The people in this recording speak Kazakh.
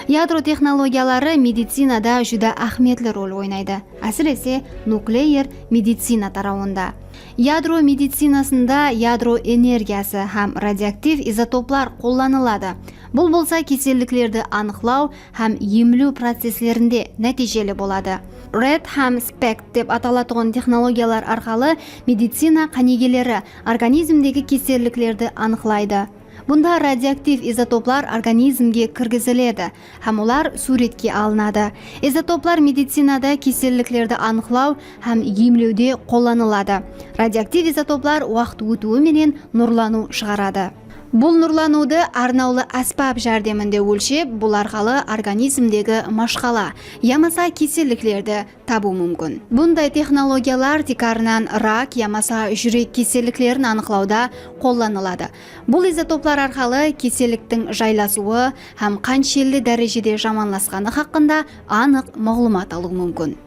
Ядро texnologiyalari meditsinada juda ahamiyatli rol o'ynaydi. Әсіресе nukleer meditsina taravunda. Ядро медицинасында ядро энергиясы һәм радиоактив изотоплар қолданылады. Бұл болса кеселдіктерді анықтау һәм емлеу процесслерінде нәтижелі болады. RED һәм SPECT деп аталатын технологиялар арқылы медицина қанегелері организмдегі кеселдіктерді анықтайды. Бұнда радиоактив изотоплар организмге кіргізіледі, һәм олар суретке алынады. Изотоплар медицинада кеселдіктерді анықтау һәм емлеуде қолданылады. Радиоактив изотоплар уақыт өтуіменен нұрлану шығарады. Бұл нұрлануды арнаулы аспап жәрдемінде өлшеп, бұл арқылы организмдегі машқала, ямаса кеселдіктерді табу мүмкін. Бұндай технологиялар текарынан рак, ямаса жүрек кеселдіктерін анықтауда қолданылады. Бұл изотоплар арқылы кеселдіктің жайласуы һәм қаншелі дәрежеде жаманласқаны хақында анық мағлұмат алу мүмкін.